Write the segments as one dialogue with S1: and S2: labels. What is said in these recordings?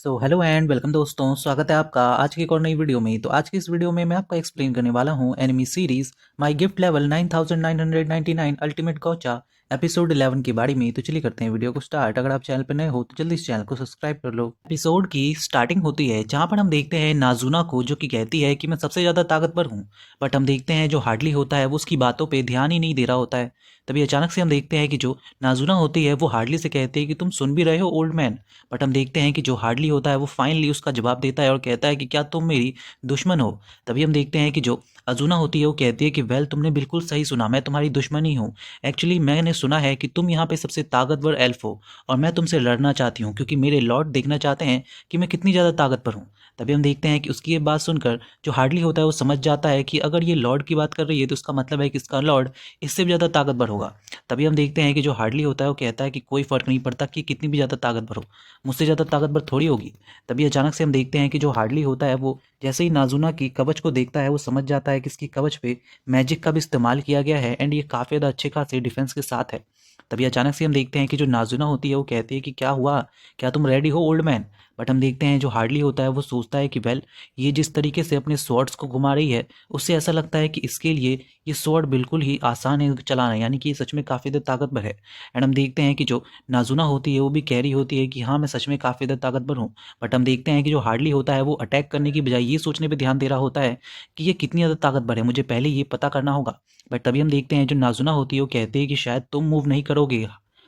S1: Hello and welcome दोस्तों, स्वागत है आपका आज की एक और नई वीडियो में। तो आज की इस वीडियो में मैं आपको एक्सप्लेन करने वाला हूं enemy series my gift level 9999 ultimate गौचा episode 11 के बारे में। तो चलिए करते हैं वीडियो को स्टार्ट। अगर आप चैनल पर नए हो तो जल्दी इस चैनल को सब्सक्राइब कर लो। एपिसोड की स्टार्टिंग होती है जहां पर हम देखते हैं नाजुना को, जो कि कहती है कि मैं सबसे ज़्यादा ताकतवर हूं। बट हम देखते हैं जो हार्डली होता है वो उसकी बातों पर ध्यान ही नहीं दे रहा होता है। तभी अचानक से हम देखते हैं कि जो नाजुना होती है वो हार्डली से कहती है कि तुम सुन भी रहे हो ओल्ड मैन। बट हम देखते हैं कि जो हार्डली होता है वो फाइनली उसका जवाब देता है और कहता है कि क्या तुम मेरी दुश्मन हो। तभी हम देखते हैं कि जो अजुना होती है वो कहती है कि वेल, तुमने बिल्कुल सही सुना, मैं तुम्हारी दुश्मन ही हूँ। एक्चुअली मैंने सुना है कि तुम यहाँ पे सबसे ताकतवर एल्फ हो और मैं तुमसे लड़ना चाहती हूँ क्योंकि मेरे लॉर्ड देखना चाहते हैं कि मैं कितनी ज़्यादा ताकतवर हूँ। तभी हम देखते हैं कि उसकी ये बात सुनकर जो हार्डली होता है वो समझ जाता है कि अगर ये लॉर्ड की बात कर रही है तो इसका मतलब है कि इसका लॉर्ड इससे भी ज़्यादा ताकतवर होगा। तभी हम देखते हैं कि जो हार्डली होता है वो कहता है कि कोई फ़र्क नहीं पड़ता कि कितनी भी ज़्यादा ताकतवर हो, मुझसे ज़्यादा ताकतवर थोड़ी होगी। तभी अचानक से हम देखते हैं कि जो हार्डली होता है वो जैसे ही नाजुना की कवच को देखता है वो समझ जाता है कि इसकी कवच पे मैजिक का भी इस्तेमाल किया गया है एंड ये काफ़ी ज़्यादा अच्छे खासे डिफेंस के साथ है। तभी अचानक से हम देखते हैं कि जो नाजुना होती है वो कहती है कि क्या हुआ, क्या तुम रेडी हो ओल्ड मैन। बट हम देखते हैं जो हार्डली होता है वो सोचता है कि वेल, ये जिस तरीके से अपने स्वॉर्ड्स को घुमा रही है उससे ऐसा लगता है कि इसके लिए ये स्वॉर्ड बिल्कुल ही आसान है चलाना, यानी कि ये सच में काफ़ी ज़्यादा ताकतवर है। एंड हम देखते हैं कि जो नाजुना होती है वो भी कह रही होती है कि हाँ, मैं सच में काफ़ी ज़्यादा ताकतवर हूँ। बट हम देखते हैं कि जो हार्डली होता है वो अटैक करने की बजाय ये सोचने पे ध्यान दे रहा होता है कि ये कितनी ज़्यादा ताकतवर है, मुझे पहले ये पता करना होगा। बट तभी हम देखते हैं जो नाजुना होती है वो कहती है कि शायद तुम मूव नहीं करोगे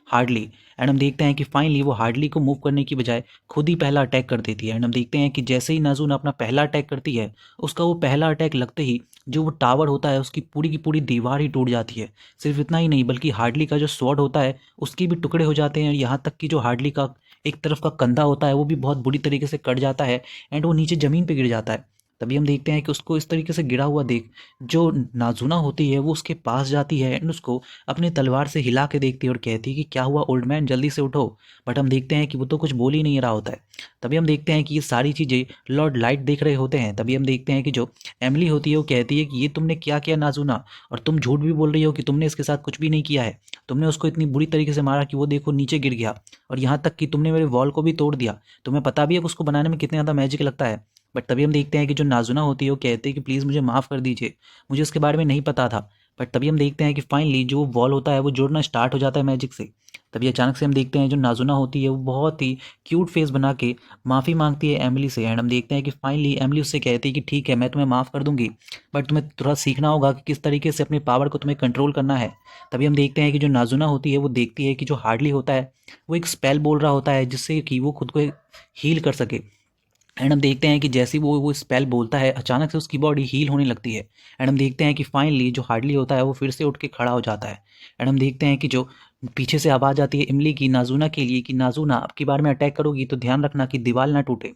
S1: हार्डली। एंड हम देखते हैं कि फाइनली वो हार्डली को मूव करने की बजाय खुद ही पहला अटैक कर देती है। एंड हम देखते हैं कि जैसे ही नाजुना अपना पहला अटैक करती है, उसका वो पहला अटैक लगते ही जो वो टावर होता है उसकी पूरी की पूरी दीवार ही टूट जाती है। सिर्फ इतना ही नहीं बल्कि हार्डली का जो स्वॉर्ड होता है उसके भी टुकड़े हो जाते हैं, यहाँ तक कि जो हार्डली का एक तरफ का कंधा होता है वो भी बहुत बुरी तरीके से कट जाता है एंड वो नीचे ज़मीन पे गिर जाता है। तभी हम देखते हैं कि उसको इस तरीके से गिरा हुआ देख जो नाजुना होती है वो उसके पास जाती है एंड उसको अपने तलवार से हिला के देखती है और कहती है कि क्या हुआ ओल्ड मैन, जल्दी से उठो। बट हम देखते हैं कि वो तो कुछ बोल ही नहीं रहा होता है। तभी हम देखते हैं कि ये सारी चीज़ें लॉर्ड लाइट देख रहे होते हैं। तभी हम देखते हैं कि जो एमिली होती है वो कहती है कि ये तुमने क्या किया नाजुना, और तुम झूठ भी बोल रही हो कि तुमने इसके साथ कुछ भी नहीं किया है। तुमने उसको इतनी बुरी तरीके से मारा कि वो देखो नीचे गिर गया, और यहाँ तक कि तुमने मेरे वॉल को भी तोड़ दिया। तुम्हें पता भी है कि उसको बनाने में कितना ज़्यादा मैजिक लगता है। बट तभी हम देखते हैं कि जो नाजुना होती है वो कहती है कि प्लीज़ मुझे माफ़ कर दीजिए, मुझे उसके बारे में नहीं पता था। बट तभी हम देखते हैं कि फाइनली जो वॉल होता है वो जुड़ना स्टार्ट हो जाता है मैजिक से। तभी अचानक से हम देखते हैं जो नाजुना होती है वो बहुत ही क्यूट फेस बना के माफ़ी मांगती है एमिली से। एंड हम देखते हैं कि फाइनली एमिली उससे कहती है कि ठीक है, मैं तुम्हें माफ़ कर दूंगी, बट तुम्हें थोड़ा सीखना होगा कि किस तरीके से अपने पावर को तुम्हें कंट्रोल करना है। तभी हम देखते हैं कि जो नाजुना होती है वो देखती है कि जो हार्डली होता है वो एक स्पेल बोल रहा होता है जिससे कि वो खुद को हील कर सके। एंड हम देखते हैं कि जैसे ही वो स्पेल बोलता है अचानक से उसकी बॉडी हील होने लगती है। एंड हम देखते हैं कि फाइनली जो हार्डली होता है वो फिर से उठ के खड़ा हो जाता है। एंड हम देखते हैं कि जो पीछे से आवाज़ आती है इमली की नाजुना के लिए कि नाजुना, अब की बार में अटैक करोगी तो ध्यान रखना कि दीवार ना टूटे।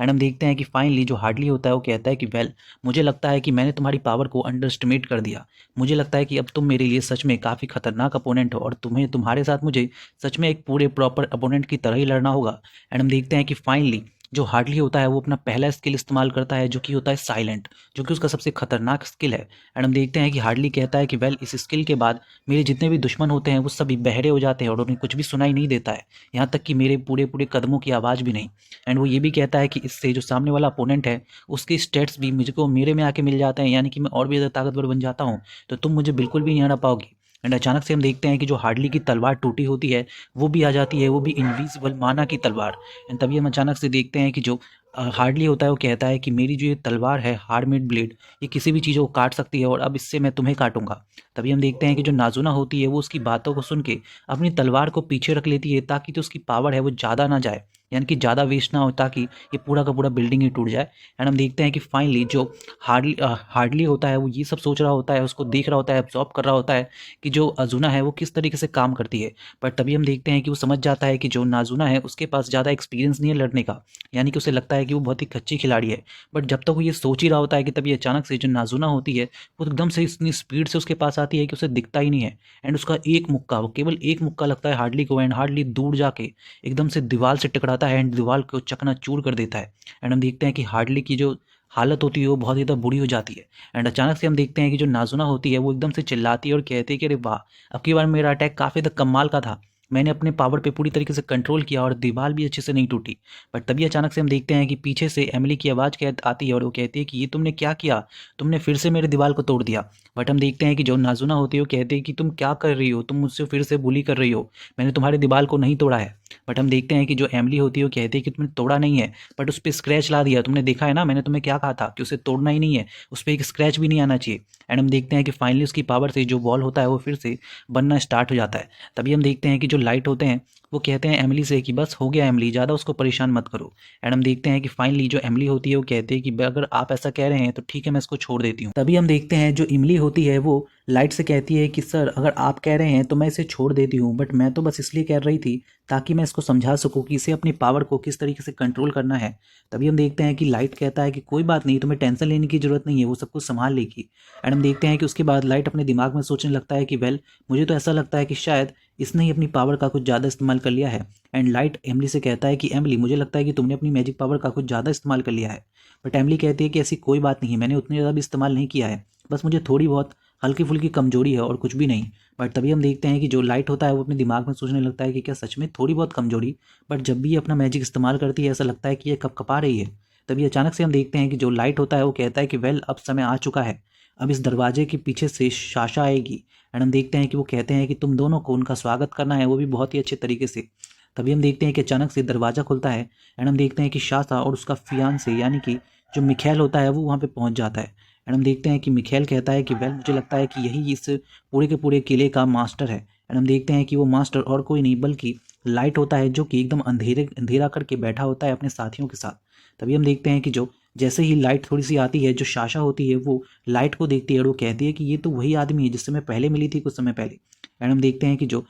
S1: एंड हम देखते हैं कि फाइनली जो हार्डली होता है वो कहता है कि वेल, मुझे लगता है कि मैंने तुम्हारी पावर को अंडर एस्टिमेट कर दिया। मुझे लगता है कि अब तुम मेरे लिए सच में काफ़ी खतरनाक अपोनेंट हो और तुम्हें तुम्हारे साथ मुझे सच में एक पूरे प्रॉपर अपोनेंट की तरह ही लड़ना होगा। एंड हम देखते हैं कि फाइनली जो हार्डली होता है वो अपना पहला स्किल इस्तेमाल करता है जो कि होता है साइलेंट, जो कि उसका सबसे खतरनाक स्किल है। एंड हम देखते हैं कि हार्डली कहता है कि वेल, इस स्किल के बाद मेरे जितने भी दुश्मन होते हैं वो सभी बहरे हो जाते हैं और उन्हें कुछ भी सुनाई नहीं देता है, यहाँ तक कि मेरे पूरे पूरे कदमों की आवाज़ भी नहीं। एंड वो ये भी कहता है कि इससे जो सामने वाला अपोनेंट है उसके स्टेट्स भी मुझको मेरे में आके मिल जाते हैं, यानी कि मैं और भी ज़्यादा ताकतवर बन जाता हूँ, तो तुम मुझे बिल्कुल भी नहीं हरा पाओगी। एंड अचानक से हम देखते हैं कि जो हार्डली की तलवार टूटी होती है वो भी आ जाती है, वो भी इनविजिबल माना की तलवार। एंड तभी हम अचानक से देखते हैं कि जो हार्डली होता है वो कहता है कि मेरी जो ये तलवार है हार्डमेड ब्लेड, ये किसी भी चीज़ को काट सकती है और अब इससे मैं तुम्हें काटूंगा। तभी हम देखते हैं कि जो नाजुना होती है वो उसकी बातों को सुन के अपनी तलवार को पीछे रख लेती है ताकि जो उसकी पावर है वो ज़्यादा ना जाए, यानी कि ज़्यादा वेस्ट ना हो, ताकि ये पूरा का पूरा बिल्डिंग ही टूट जाए। एंड हम देखते हैं कि फाइनली जो हार्डली होता है वो ये सब सोच रहा होता है, उसको देख रहा होता है, एब्जॉर्ब कर रहा होता है कि जो अजुना है वो किस तरीके से काम करती है। बट तभी हम देखते हैं कि वो समझ जाता है कि जो नाजुना है उसके पास ज़्यादा एक्सपीरियंस नहीं है लड़ने का, यानी कि उसे लगता है कि वो बहुत ही कच्ची खिलाड़ी है। बट जब तक वो ये सोच ही रहा होता है कि तभी अचानक से जो नाजुना होती है वो एकदम से इतनी स्पीड से उसके पास आती है कि उसे दिखता ही नहीं है। एंड उसका एक मुक्का, वो केवल एक मुक्का लगता है हार्डली को, एंड हार्डली दूर जाके एकदम से दीवार से टकराता है एंड दीवार को चकनाचूर कर देता है। एंड हम देखते हैं कि हार्डली की जो हालत होती है वो बहुत ज़्यादा बुरी हो जाती है। एंड अचानक से हम देखते हैं कि जो नाजुना होती है वो एकदम से चिल्लाती है और कहती है कि अरे वाह, अब की बार मेरा अटैक काफ़ी ज़्यादा कमाल का था। मैंने अपने पावर पे पूरी तरीके से कंट्रोल किया और दीवार भी अच्छे से नहीं टूटी। बट तभी अचानक से हम देखते हैं कि पीछे से एमिली की आवाज़ कह आती है और वो कहती है कि ये तुमने क्या किया, तुमने फिर से मेरे दीवार को तोड़ दिया। बट हम देखते हैं कि जो नाज़ुना होती है वो कहती है कि तुम क्या कर रही हो, तुम मुझसे फिर से बुली कर रही हो, मैंने तुम्हारे दीवार को नहीं तोड़ा है। बट हम देखते हैं कि जो एमिली होती है वो कहती है कि तुमने तोड़ा नहीं है, बट उस पर स्क्रैच ला दिया, तुमने देखा है ना, मैंने तुम्हें क्या कहा था कि उसे तोड़ना ही नहीं है, उस पर एक स्क्रैच भी नहीं आना चाहिए। एंड हम देखते हैं कि फाइनली उसकी पावर से जो वॉल होता है वो फिर से बनना स्टार्ट हो जाता है। तभी हम देखते हैं कि जो लाइट होते हैं वो कहते हैं एमिली से कि बस हो गया एमिली, ज़्यादा उसको परेशान मत करो। एंड हम देखते हैं कि फाइनली जो एमिली होती है वो कहती है कि अगर आप ऐसा कह रहे हैं तो ठीक है, मैं इसको छोड़ देती हूँ। तभी हम देखते हैं जो इमली होती है वो लाइट से कहती है कि सर अगर आप कह रहे हैं तो मैं इसे छोड़ देती हूँ, बट मैं तो बस इसलिए कह रही थी ताकि मैं इसको समझा सकूँ कि इसे अपनी पावर को किस तरीके से कंट्रोल करना है। तभी हम देखते हैं कि लाइट कहता है कि कोई बात नहीं, तुम्हें टेंशन लेने की ज़रूरत नहीं है, वो सब कुछ संभाल लेगी। एंड हम देखते हैं कि उसके बाद लाइट अपने दिमाग में सोचने लगता है कि वेल, मुझे तो ऐसा लगता है कि शायद इसने ही अपनी पावर का कुछ ज़्यादा इस्तेमाल कर लिया है। एंड लाइट एमिली से कहता है कि एमिली, मुझे लगता है कि तुमने अपनी मैजिक पावर का कुछ ज़्यादा इस्तेमाल कर लिया है। बट एमिली कहती है कि ऐसी कोई बात नहीं, मैंने उतनी ज़्यादा भी इस्तेमाल नहीं किया है, बस मुझे थोड़ी बहुत हल्की फुल्की कमजोरी है और कुछ भी नहीं। बट तभी हम देखते हैं कि जो लाइट होता है वो अपने दिमाग में सोचने लगता है कि क्या सच में थोड़ी बहुत कमजोरी, बट जब भी ये अपना मैजिक इस्तेमाल करती है ऐसा लगता है कि ये कपकपा रही है। तभी अचानक से हम देखते हैं कि जो लाइट होता है वो कहता है कि वेल, अब समय आ चुका है, अब इस दरवाजे के पीछे से साशा आएगी। एंड हम देखते हैं कि वो कहते हैं कि तुम दोनों को उनका स्वागत करना है, वो भी बहुत ही अच्छे तरीके से। तभी हम देखते हैं कि अचानक से दरवाज़ा खुलता है एंड हम देखते हैं कि शासा और उसका फियांसे यानी कि जो मिखैल होता है वो वहाँ पे पहुँच जाता है। एंड हम देखते हैं कि मिखैल कहता है कि वेल, मुझे लगता है कि यही इस पूरे के पूरे किले का मास्टर है। एंड हम देखते हैं कि वो मास्टर और कोई नहीं बल्कि लाइट होता है, जो कि एकदम अंधेरा करके बैठा होता है अपने साथियों के साथ। तभी हम देखते हैं कि जो जैसे ही लाइट थोड़ी सी आती है, जो साशा होती है वो लाइट को देखती है और वो कहती है कि ये तो वही आदमी है जिससे मैं पहले मिली थी कुछ समय पहले। एंड हम देखते हैं कि जो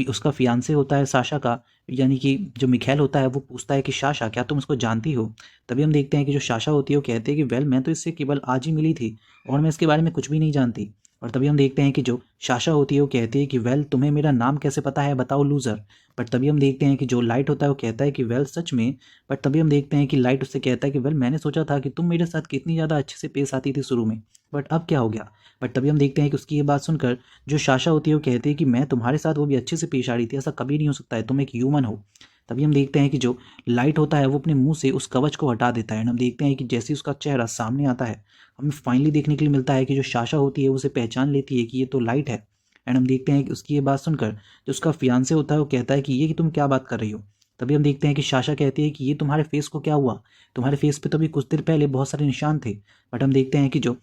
S1: उसका फियांसे होता है साशा का, यानी कि जो मिखैल होता है, वो पूछता है कि साशा, क्या तुम इसको जानती हो? तभी हम देखते हैं कि जो साशा होती है वो कहती है कि वेल, मैं तो इससे केवल आज ही मिली थी और मैं इसके बारे में कुछ भी नहीं जानती। और तभी हम देखते हैं कि जो साशा होती है वो कहती है कि वेल, तुम्हें मेरा नाम कैसे पता है, बताओ लूज़र। बट तभी हम देखते हैं कि जो लाइट होता है वो कहता है कि वेल, सच में। बट तभी हम देखते हैं कि लाइट उससे कहता है कि वेल, मैंने सोचा था कि तुम मेरे साथ कितनी ज़्यादा अच्छे से पेश आती थी शुरू में, बट अब क्या हो गया? बट तभी हम देखते हैं कि उसकी ये बात सुनकर जो साशा होती है वो कहती है कि मैं तुम्हारे साथ वो भी अच्छे से पेश आ रही थी, ऐसा कभी नहीं हो सकता है, तुम एक ह्यूमन हो। तभी हम देखते हैं कि जो लाइट होता है वो अपने मुंह से उस कवच को हटा देता है एंड हम देखते हैं कि जैसे ही उसका चेहरा सामने आता है, हमें फाइनली देखने के लिए मिलता है कि जो साशा होती है उसे पहचान लेती है कि ये तो लाइट है। एंड हम देखते हैं कि उसकी ये बात सुनकर जो उसका फियांसे होता है वो कहता है कि ये कि तुम क्या बात कर रही हो? तभी हम देखते हैं कि साशा कहती है कि ये तुम्हारे फेस को क्या हुआ, तुम्हारे फेस पे तो अभी कुछ देर पहले बहुत सारे निशान थे। बट हम देखते हैं कि जो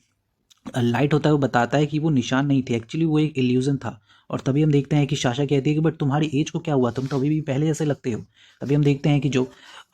S1: लाइट होता है वो बताता है कि वो निशान नहीं थे, एक्चुअली वो एक इल्यूजन था। और तभी हम देखते हैं कि साशा कहती है कि बट तुम्हारी एज को क्या हुआ, तुम तो अभी भी पहले जैसे लगते हो। तभी हम देखते हैं कि जो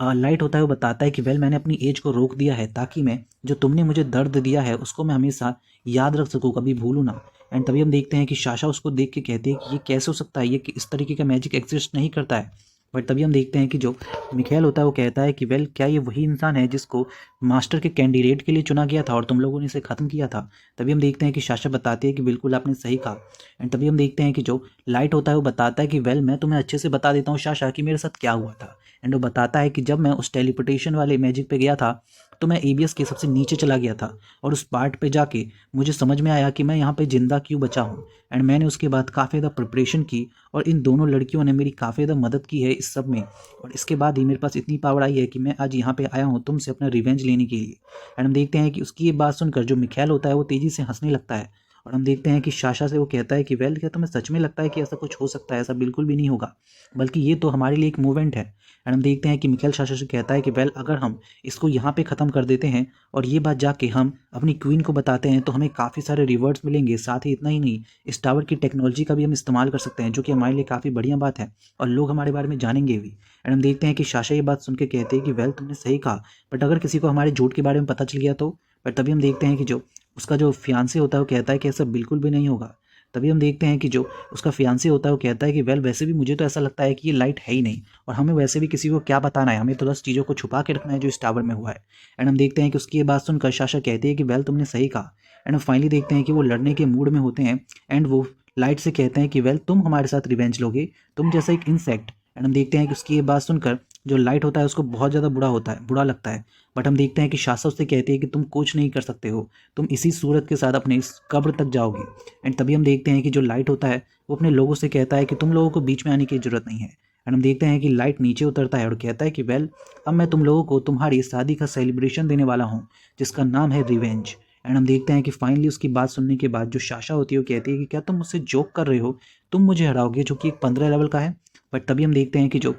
S1: लाइट होता है वो बताता है कि वेल, मैंने अपनी एज को रोक दिया है ताकि मैं जो तुमने मुझे दर्द दिया है उसको मैं हमेशा याद रख सकूँ, कभी भूलूँ ना। एंड तभी हम देखते हैं कि साशा उसको देख के कहती है कि ये कैसे हो सकता है, ये इस तरीके का मैजिक एग्जिस्ट नहीं करता है। बट तभी हम देखते हैं कि जो मिखैल होता है वो कहता है कि वेल, क्या ये वही इंसान है जिसको मास्टर के कैंडिडेट के लिए चुना गया था और तुम लोगों ने इसे ख़त्म किया था? तभी हम देखते हैं कि साशा बताती है कि बिल्कुल आपने सही कहा। एंड तभी हम देखते हैं कि जो लाइट होता है वो बताता है कि वेल, मैं तुम्हें अच्छे से बता देता हूँ साशा कि मेरे साथ क्या हुआ था। एंड वो बताता है कि जब मैं उस टेलीपोर्टेशन वाले मैजिक पे गया था तो मैं एबीएस के सबसे नीचे चला गया था और उस पार्ट पे जाके मुझे समझ में आया कि मैं यहाँ पे ज़िंदा क्यों बचा हूँ। एंड मैंने उसके बाद काफ़ी ज़्यादा प्रिपरेशन की और इन दोनों लड़कियों ने मेरी काफ़ी ज़्यादा मदद की है इस सब में, और इसके बाद ही मेरे पास इतनी पावर आई है कि मैं आज यहाँ पे आया हूँ तुमसे अपना रिवेंज लेने के लिए। एंड हम देखते हैं कि उसकी ये बात सुनकर जो मिखैल होता है वो तेज़ी से हंसने लगता है और हम देखते हैं कि साशा से वो कहता है कि वेल, क्या तुम्हें सच में लगता है कि ऐसा कुछ हो सकता है? ऐसा बिल्कुल भी नहीं होगा, बल्कि ये तो हमारे लिए एक मूवमेंट है। एंड हम देखते हैं कि मिखैल साशा से कहता है कि वेल, अगर हम इसको यहाँ पे ख़त्म कर देते हैं और ये बात जाके हम अपनी क्वीन को बताते हैं तो हमें काफ़ी सारे रिवॉर्ड्स मिलेंगे, साथ ही इतना ही नहीं, इस टावर की टेक्नोलॉजी का भी हम इस्तेमाल कर सकते हैं, जो कि हमारे लिए काफ़ी बढ़िया बात है और लोग हमारे बारे में जानेंगे भी। एंड हम देखते हैं कि साशा ये बात सुन के कहते हैं कि वेल, तुमने सही कहा, बट अगर किसी को हमारे झूठ के बारे में पता चल गया तो? बट तभी हम देखते हैं कि जो उसका जो फियांसे होता है वो कहता है कि ऐसा बिल्कुल भी नहीं होगा। तभी हम देखते हैं कि जो उसका फियांसे होता है वो कहता है कि वेल, वैसे भी मुझे तो ऐसा लगता है कि ये लाइट है ही नहीं और हमें वैसे भी किसी को क्या बताना है, हमें तो बस चीज़ों को छुपा के रखना है जो इस टावर में हुआ है। एंड हम देखते हैं कि उसकी ये बात सुनकर साशा कहती है कि वेल, तुमने सही कहा। एंड हम फाइनली देखते हैं कि वो लड़ने के मूड में होते हैं एंड वो लाइट से कहते हैं कि वेल, तुम हमारे साथ रिवेंज लोगे, तुम जैसा एक इंसेक्ट। एंड हम देखते हैं कि उसकी ये बात सुनकर जो लाइट होता है उसको बहुत ज़्यादा बुरा लगता है। बट हम देखते हैं कि शासा उससे कहती है कि तुम कुछ नहीं कर सकते हो, तुम इसी सूरत के साथ अपने इस कब्र तक जाओगे। एंड तभी हम देखते हैं कि जो लाइट होता है वो अपने लोगों से कहता है कि तुम लोगों को बीच में आने की ज़रूरत नहीं है। एंड हम देखते हैं कि लाइट नीचे उतरता है और कहता है कि वेल, अब मैं तुम लोगों को तुम्हारी शादी का सेलिब्रेशन देने वाला हूँ, जिसका नाम है रिवेंज। एंड हम देखते हैं कि फाइनली उसकी बात सुनने के बाद जो शाशा होती है वो कहती है कि क्या तुम मुझसे जोक कर रहे हो, तुम मुझे हराओगे जो कि एक 15 लेवल का है। बट तभी हम देखते हैं कि जो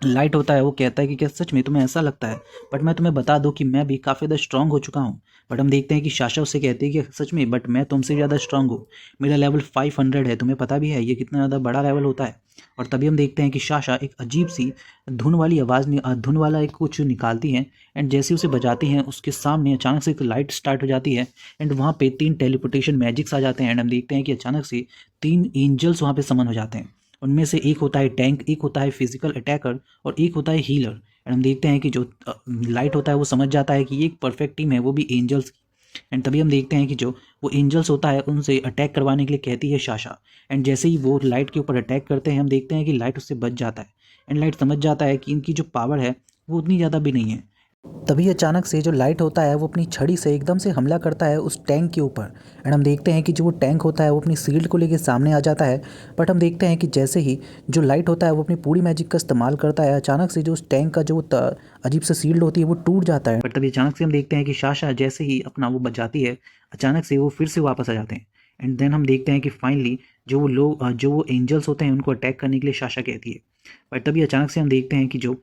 S1: लाइट होता है वो कहता है कि क्या सच में तुम्हें ऐसा लगता है, बट मैं तुम्हें बता दूं कि मैं भी काफ़ी ज़्यादा स्ट्रांग हो चुका हूँ। बट हम देखते हैं कि शाशा उससे कहती है कि सच में, बट मैं तुमसे ज़्यादा स्ट्रांग हूँ, मेरा लेवल 500 है, तुम्हें पता भी है ये कितना ज़्यादा बड़ा लेवल होता है। और तभी हम देखते हैं कि शाशा एक अजीब सी धुन वाली धुन वाला एक कुछ निकालती है। एंड जैसे उसे बजाती हैं उसके सामने अचानक से एक लाइट स्टार्ट हो जाती है। एंड वहाँ पे 3 टेलीपोर्टेशन मैजिक्स आ जाते हैं। एंड हम देखते हैं कि अचानक से 3 एंजल्स वहाँ पे समन हो जाते हैं। उनमें से एक होता है टैंक, एक होता है फिजिकल अटैकर और एक होता है हीलर। एंड हम देखते हैं कि जो लाइट होता है वो समझ जाता है कि ये एक परफेक्ट टीम है, वो भी एंजल्स की। एंड तभी हम देखते हैं कि जो वो एंजल्स होता है उनसे अटैक करवाने के लिए कहती है शाशा। एंड जैसे ही वो लाइट के ऊपर अटैक करते हैं हम देखते हैं कि लाइट उससे बच जाता है। एंड लाइट समझ जाता है कि इनकी जो पावर है वो उतनी ज़्यादा भी नहीं है। तभी अचानक से जो लाइट होता है वो अपनी छड़ी से एकदम से हमला करता है उस टैंक के ऊपर। एंड हम देखते हैं कि जो वो टैंक होता है वो अपनी शील्ड को लेके सामने आ जाता है। बट हम देखते हैं कि जैसे ही जो लाइट होता है वो अपनी पूरी मैजिक का इस्तेमाल करता है, अचानक से जो उस टैंक का जो अजीब सा शील्ड होती है वो टूट जाता है। बट तभी अचानक से हम देखते हैं कि शाशा जैसे ही अपना वो बचाती है, अचानक से वो फिर से वापस आ जाते हैं। एंड देन हम देखते हैं कि फाइनली जो वो एंजल्स होते हैं उनको अटैक करने के लिए शाशा कहती है। बट तभी अचानक से हम देखते हैं कि जो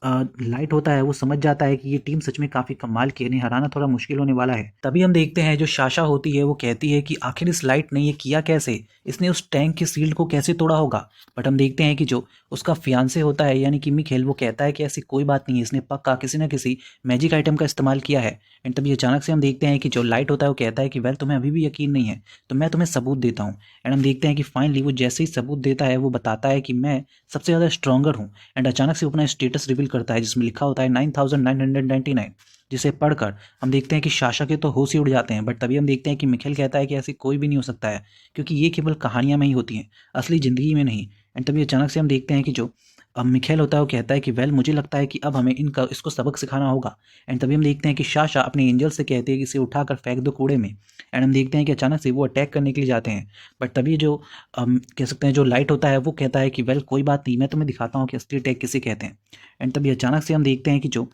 S1: लाइट होता है वो समझ जाता है कि ये टीम सच में काफ़ी कमाल की है, इन्हें हराना थोड़ा मुश्किल होने वाला है। तभी हम देखते हैं जो शाशा होती है वो कहती है कि आखिर इस लाइट ने ये किया कैसे, इसने उस टैंक के सील्ड को कैसे तोड़ा होगा। बट हम देखते हैं कि जो उसका फियांसे होता है यानी कि मिखेल, वो कहता है कि ऐसी कोई बात नहीं है, इसने पक्का किसी न किसी मैजिक आइटम का इस्तेमाल किया है। एंड तभी अचानक से हम देखते हैं कि जो लाइट होता है वो कहता है कि वेल, तुम्हें अभी भी यकीन नहीं है तो मैं तुम्हें सबूत देता हूँ। एंड हम देखते हैं कि फाइनली वो जैसे ही सबूत देता है वो बताता है कि मैं सबसे ज़्यादा स्ट्रॉन्गर हूँ। एंड अचानक से अपना स्टेटस रिवील करता है जिसमें लिखा होता है 9999, जिसे पढ़कर हम देखते हैं कि शाशा के तो होश ही उड़ जाते हैं। बट तभी हम देखते हैं कि मिखेल कहता है कि ऐसी कोई भी नहीं हो सकता है, क्योंकि ये केवल कहानियां में ही होती हैं, असली ज़िंदगी में नहीं। एंड तभी अचानक से हम देखते हैं कि जो अब मिखेल होता है वो कहता है कि वेल, मुझे लगता है कि अब हमें इसको सबक सिखाना होगा। एंड तभी हम देखते हैं कि शाशा अपने एंजल से कहती है कि इसे उठाकर फेंक दो कूड़े में। एंड हम देखते हैं कि अचानक से वो अटैक करने के लिए जाते हैं। बट तभी जो कह सकते हैं जो लाइट होता है वो कहता है कि वेल, कोई बात नहीं, मैं तुम्हें दिखाता हूँ कि असली अटैक किसे कहते हैं। एंड तभी अचानक से हम देखते हैं कि जो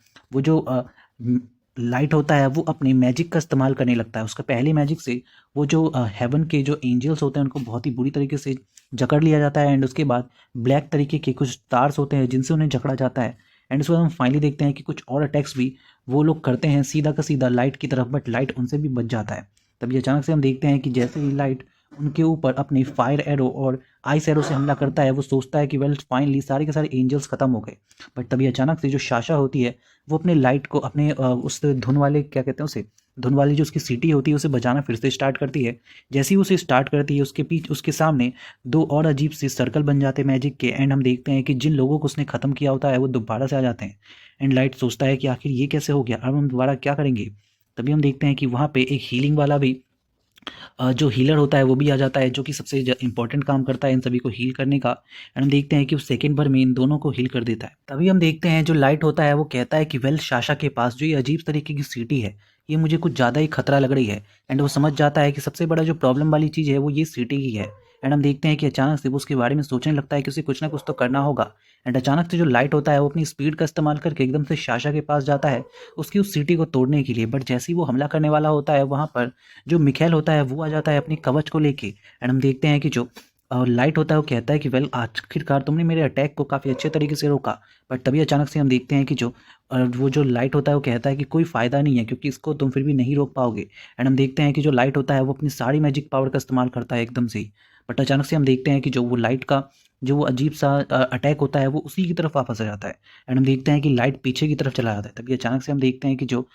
S1: लाइट होता है वो अपने मैजिक का इस्तेमाल करने लगता है। उसका पहले मैजिक से वो जो हेवन के जो एंजल्स होते हैं उनको बहुत ही बुरी तरीके से जकड़ लिया जाता है। एंड उसके बाद ब्लैक तरीके के कुछ तार्स होते हैं जिनसे उन्हें जकड़ा जाता है। एंड उसके बाद हम फाइनली देखते हैं कि कुछ और अटैक्स भी वो लोग करते हैं सीधा का सीधा लाइट की तरफ, बट लाइट उनसे भी बच जाता है। तभी अचानक से हम देखते हैं कि जैसे ही लाइट उनके ऊपर अपने फायर एरो और आइस एरो से हमला करता है, वो सोचता है कि वेल, फाइनली सारे के सारे एंजल्स खत्म हो गए। बट तभी अचानक से जो शाशा होती है वो अपने लाइट को अपने उस धुन वाले, क्या कहते हैं उसे, धुन वाली जो उसकी सीटी होती है उसे बजाना फिर से स्टार्ट करती है। जैसे ही उसे स्टार्ट करती है उसके सामने दो और अजीब सी सर्कल बन जाते हैं मैजिक के। एंड हम देखते हैं कि जिन लोगों को उसने ख़त्म किया होता है वो दोबारा से आ जाते हैं। एंड लाइट सोचता है कि आखिर ये कैसे हो गया, अब हम दोबारा क्या करेंगे। तभी हम देखते हैं कि वहाँ पे एक हीलिंग वाला भी जो हीलर होता है वो भी आ जाता है, जो कि सबसे इंपॉर्टेंट काम करता है इन सभी को हील करने का। एंड हम देखते हैं कि वो सेकंड भर में इन दोनों को हील कर देता है। तभी हम देखते हैं जो लाइट होता है वो कहता है कि वेल, शाशा के पास जो ये अजीब तरीके की सीटी है ये मुझे कुछ ज़्यादा ही खतरा लग रही है। एंड वो समझ जाता है कि सबसे बड़ा जो प्रॉब्लम वाली चीज़ है वो ये सीटी की है। एंड हम देखते हैं कि अचानक से वो उसके बारे में सोचने लगता है कि उसे कुछ ना कुछ तो करना होगा। एंड अचानक से जो लाइट होता है वो अपनी स्पीड का इस्तेमाल करके एकदम से शाशा के पास जाता है उसकी उस सीटी को तोड़ने के लिए। बट जैसे ही वो हमला करने वाला होता है वहाँ पर जो मिखेल होता है वो आ जाता है अपनी कवच को लेके। एंड हम देखते हैं कि जो लाइट होता है वो कहता है कि वेल, आखिरकार तुमने मेरे अटैक को काफ़ी अच्छे तरीके से रोका। बट तभी अचानक से हम देखते हैं कि वो जो लाइट होता है वो कहता है कि कोई फ़ायदा नहीं है, क्योंकि इसको तुम फिर भी नहीं रोक पाओगे। एंड हम देखते हैं कि जो लाइट होता है वो अपनी सारी मैजिक पावर का इस्तेमाल करता है एकदम से ही। बट अचानक से हम देखते हैं कि जो वो लाइट का जो वो अजीब सा अटैक होता है वो उसी की तरफ वापस आ जाता है। एंड हम देखते हैं कि लाइट पीछे की तरफ चला जाता है। तभी अचानक से हम देखते हैं कि जो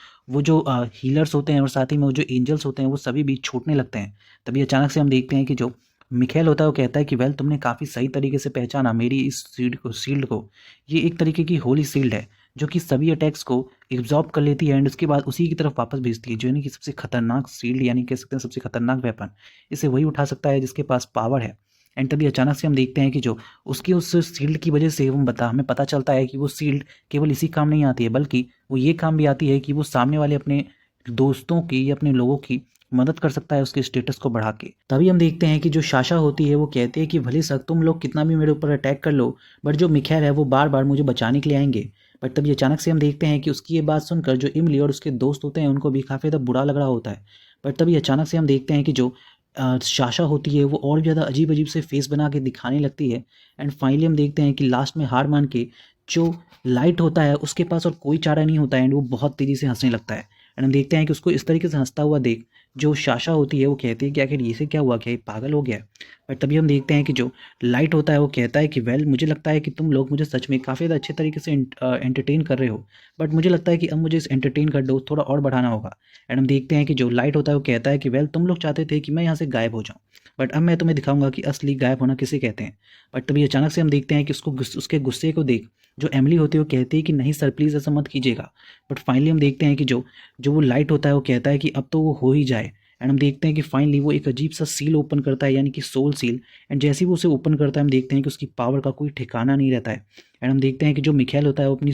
S1: हीलर्स होते हैं और साथ ही में वो जो एंजल्स होते हैं वो सभी भी छूटने लगते हैं। तभी अचानक से हम देखते हैं कि जो मिखेल होता है वो कहता है कि वेल, तुमने काफ़ी सही तरीके से पहचाना मेरी इस शील्ड को। ये एक तरीके की होली शील्ड है जो कि सभी अटैक्स को एब्जॉर्ब कर लेती है एंड उसके बाद उसी की तरफ वापस भेजती है, जो यानी कि सबसे खतरनाक शील्ड, यानी कह सकते हैं सबसे खतरनाक वेपन। इसे वही उठा सकता है जिसके पास पावर है। एंड तभी अचानक से हम देखते हैं कि जो उसकी उस शील्ड की वजह से हमें पता चलता है कि वो शील्ड केवल इसी काम नहीं आती है, बल्कि वो ये काम भी आती है कि वो सामने वाले अपने दोस्तों की या अपने लोगों की मदद कर सकता है उसके स्टेटस को बढ़ा के। तभी हम देखते हैं कि जो साशा होती है वो कहती है कि भले सक तुम लोग कितना भी मेरे ऊपर अटैक कर लो, बट जो मिखाइल है वो बार बार मुझे बचाने के लिए आएंगे। बट तभी अचानक से हम देखते हैं कि उसकी ये बात सुनकर जो इमली और उसके दोस्त होते हैं उनको भी काफ़ी ज़्यादा बुरा लग रहा होता है। बट तभी अचानक से हम देखते हैं कि जो साशा होती है वो और ज़्यादा अजीब अजीब से फेस बना के दिखाने लगती है। एंड फाइनली हम देखते हैं कि लास्ट में हार मान के जो लाइट होता है उसके पास और कोई चारा नहीं होता है एंड वो बहुत तेज़ी से हंसने लगता है। एंड हम देखते हैं कि उसको इस तरीके से हंसता हुआ देख जो साशा होती है वो कहती है कि आखिर ये से क्या हुआ, क्या ये पागल हो गया है। बट तभी हम देखते हैं कि जो लाइट होता है वो कहता है कि वेल मुझे लगता है कि तुम लोग मुझे सच में काफ़ी ज़्यादा अच्छे तरीके से एंटरटेन कर रहे हो, बट मुझे लगता है कि अब मुझे इस एंटरटेन का डोज थोड़ा और बढ़ाना होगा। एंड हम देखते हैं कि जो लाइट होता है वो कहता है कि वेल तुम लोग चाहते थे कि मैं यहाँ से गायब हो जाऊँ, बट अब मैं तुम्हें दिखाऊंगा कि असली गायब होना किसे कहते हैं। बट तभी अचानक से हम देखते हैं कि उसके गुस्से को देख जो एमिली होती है वो कहती है कि नहीं सर प्लीज़ ऐसा मत कीजिएगा। बट फाइनली हम देखते हैं कि जो जो वो लाइट होता है वो कहता है कि अब तो वो हो ही जाए। एंड हम देखते हैं कि फाइनली वो एक अजीब सा सील ओपन करता है, यानी कि सोल सील। एंड जैसे ही वो उसे ओपन करता है हम देखते हैं कि उसकी पावर का कोई ठिकाना नहीं रहता है। एंड हम देखते हैं कि जो मिखाइल होता है वो अपनी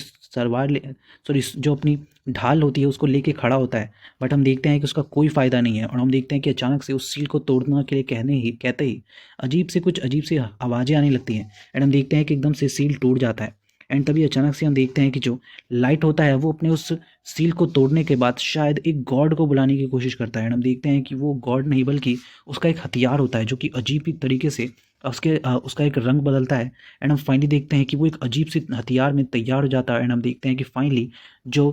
S1: जो अपनी ढाल होती है उसको लेके खड़ा होता है। बट हम देखते हैं कि उसका कोई फ़ायदा नहीं है और हम देखते हैं कि अचानक से उस सील को तोड़ने के लिए कहते ही कुछ अजीब सी आवाज़ें आने लगती हैं। एंड हम देखते हैं कि एकदम से सील टूट जाता है। एंड तभी अचानक से हम देखते हैं कि जो लाइट होता है वो अपने उस सील को तोड़ने के बाद शायद एक गॉड को बुलाने की कोशिश करता है। एंड हम देखते हैं कि वो गॉड नहीं बल्कि उसका एक हथियार होता है जो कि अजीब ही तरीके से उसका एक रंग बदलता है। एंड हम फाइनली देखते हैं कि वो एक अजीब सी हथियार में तैयार हो जाता है। एंड हम देखते हैं कि फाइनली जो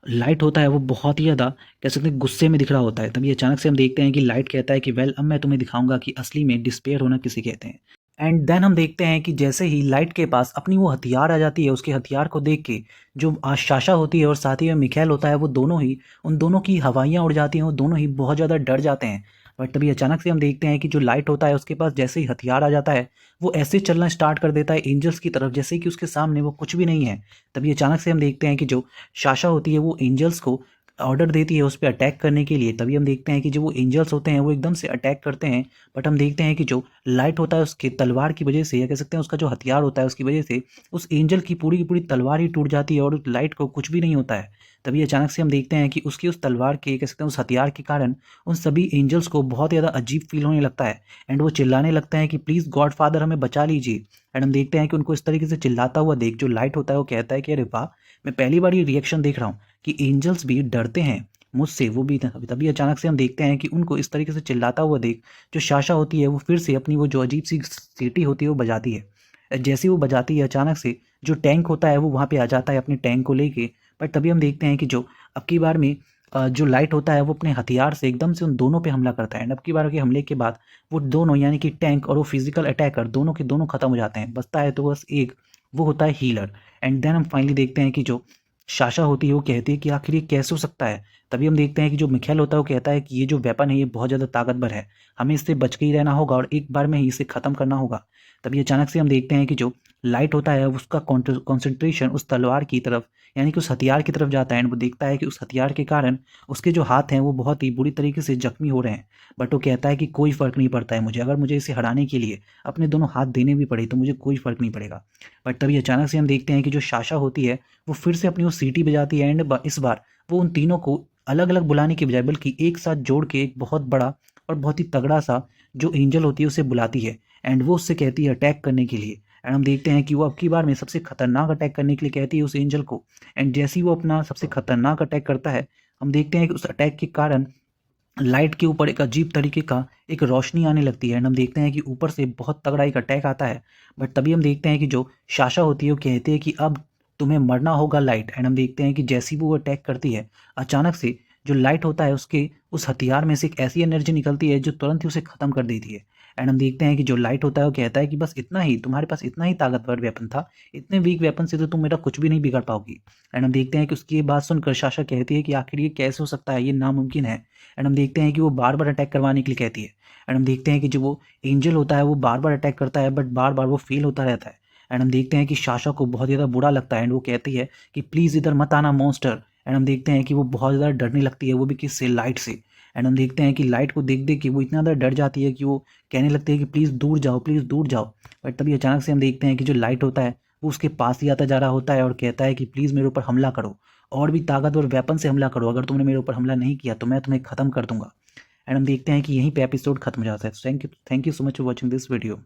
S1: लाइट होता है वो बहुत ही ज़्यादा कह सकते हैं गुस्से में दिख रहा होता है। तभी अचानक से हम देखते हैं कि लाइट कहता है कि वेल अब मैं तुम्हें दिखाऊंगा कि असली में डिस्पेयर होना किसे कहते हैं। एंड देन हम देखते हैं कि जैसे ही लाइट के पास अपनी वो हथियार आ जाती है, उसके हथियार को देख के जो साशा होती है और साथ ही में मिखाइल होता है वो दोनों ही उन दोनों की हवाइयाँ उड़ जाती हैं, वो दोनों ही बहुत ज़्यादा डर जाते हैं। बट तभी अचानक से हम देखते हैं कि जो लाइट होता है उसके पास जैसे ही हथियार आ जाता है वो ऐसे चलना स्टार्ट कर देता है एंजल्स की तरफ, जैसे कि उसके सामने वो कुछ भी नहीं है। तभी अचानक से हम देखते हैं कि जो साशा होती है वो एंजल्स को ऑर्डर देती है उस पर अटैक करने के लिए। तभी हम देखते हैं कि जो वो एंजल्स होते हैं वो एकदम से अटैक करते हैं। बट हम देखते हैं कि जो लाइट होता है उसके तलवार की वजह से या कह सकते हैं उसका जो हथियार होता है उसकी वजह से उस एंजल की पूरी तलवार ही टूट जाती है और उस लाइट को कुछ भी नहीं होता है। तभी अचानक से हम देखते हैं कि उसकी उस तलवार के कह सकते हैं उस हथियार के कारण उन सभी एंजल्स को बहुत ज़्यादा अजीब फील होने लगता है। एंड वो चिल्लाने लगता है कि प्लीज़ गॉड फादर हमें बचा लीजिए। एंड हम देखते हैं कि उनको इस तरीके से चिल्लाता हुआ देख जो लाइट होता है वो कहता है कि अरे वाह, मैं पहली बार ये रिएक्शन देख रहा हूँ कि एंजल्स भी डरते हैं मुझसे, वो भी तभी अचानक से हम देखते हैं कि उनको इस तरीके से चिल्लाता हुआ देख जो साशा होती है वो फिर से अपनी वो जो अजीब सी सीटी होती है वो बजाती है। जैसे ही वो बजाती है अचानक से जो टैंक होता है वो वहाँ पे आ जाता है अपने टैंक को लेके। बट तभी हम देखते हैं कि जो अब की बार में जो लाइट होता है वो अपने हथियार से एकदम से उन दोनों पे हमला करता है। एंड अब की बार के हमले के बाद वो दोनों यानी कि टैंक और वो फिजिकल अटैकर दोनों के दोनों खत्म हो जाते हैं, बचता है तो बस एक, वो होता है हीलर। एंड देन हम फाइनली देखते हैं कि जो साशा होती है वो कहती है कि आखिर ये कैसे हो सकता है। तभी हम देखते हैं कि जो मिखाइल होता है वो कहता है कि ये जो वेपन है ये बहुत ज़्यादा ताकतवर है, हमें इससे बच के ही रहना होगा और एक बार में ही इसे ख़त्म करना होगा। तभी अचानक से हम देखते हैं कि जो लाइट होता है उसका कॉन्सेंट्रेशन उस तलवार की तरफ यानी कि उस हथियार की तरफ जाता है। एंड वो देखता है कि उस हथियार के कारण उसके जो हाथ हैं वो बहुत ही बुरी तरीके से जख्मी हो रहे हैं। बट वो कहता है कि कोई फ़र्क नहीं पड़ता है मुझे, अगर मुझे इसे हराने के लिए अपने दोनों हाथ देने भी पड़े तो मुझे कोई फ़र्क नहीं पड़ेगा। बट तभी अचानक से हम देखते हैं कि जो साशा होती है वो फिर से अपनी वो सीटी बजाती है। एंड इस बार वो उन तीनों को अलग अलग बुलाने के बजाय बल्कि एक साथ जोड़ के एक बहुत बड़ा और बहुत ही तगड़ा सा जो एंजल होती है उसे बुलाती है। एंड वो उससे कहती है अटैक करने के लिए। एंड हम देखते हैं कि वो अब की बार में सबसे खतरनाक अटैक करने के लिए कहती है उस एंजल को। एंड जैसे ही वो अपना सबसे खतरनाक अटैक करता है हम देखते हैं कि उस अटैक के कारण लाइट के ऊपर एक अजीब तरीके का एक रोशनी आने लगती है। एंड हम देखते हैं कि ऊपर से बहुत तगड़ा एक अटैक आता है। बट तभी हम देखते हैं कि जो साशा होती है वो कहती है कि अब तुम्हें मरना होगा लाइट। एंड हम देखते हैं कि जैसी वो अटैक करती है अचानक से जो लाइट होता है उसके उस हथियार में से एक ऐसी एनर्जी निकलती है जो तुरंत ही उसे ख़त्म कर देती है। एंड हम देखते हैं कि जो लाइट होता है वो कहता है कि बस इतना ही, तुम्हारे पास इतना ही ताकतवर वेपन था, इतने वीक वेपन से तो तुम मेरा कुछ भी नहीं बिगाड़ पाओगी। एंड हम देखते हैं कि उसकी ये बात सुनकर साशा कहती है कि आखिर ये कैसे हो सकता है, ये नामुमकिन है। एंड हम देखते हैं कि वो बार बार अटैक करवाने के लिए कहती है। एंड हम देखते हैं कि जो वो एंजल होता है वो बार बार अटैक करता है बट बार बार वो फेल होता रहता है। एंड हम देखते हैं कि साशा को बहुत ज़्यादा बुरा लगता है एंड वो कहती है कि प्लीज़ इधर मत आना मॉन्स्टर। एंड हम देखते हैं कि वो बहुत ज़्यादा डरने लगती है, वो भी किससे, लाइट से। एंड हम देखते हैं कि लाइट को देख देख के वो इतना ज़्यादा डर जाती है कि वो कहने लगती है कि प्लीज़ दूर जाओ, प्लीज़ दूर जाओ। बट तभी अचानक से हम देखते हैं कि जो लाइट होता है वो उसके पास ही आता जा रहा होता है और कहता है कि प्लीज़ मेरे ऊपर हमला करो, और भी ताकतवर वेपन से हमला करो, अगर तुमने मेरे ऊपर हमला नहीं किया तो मैं तुम्हें ख़त्म कर दूंगा। एंड हम देखते हैं कि यहीं पे एपिसोड खत्म हो जाता है। Thank you so much for watching this video.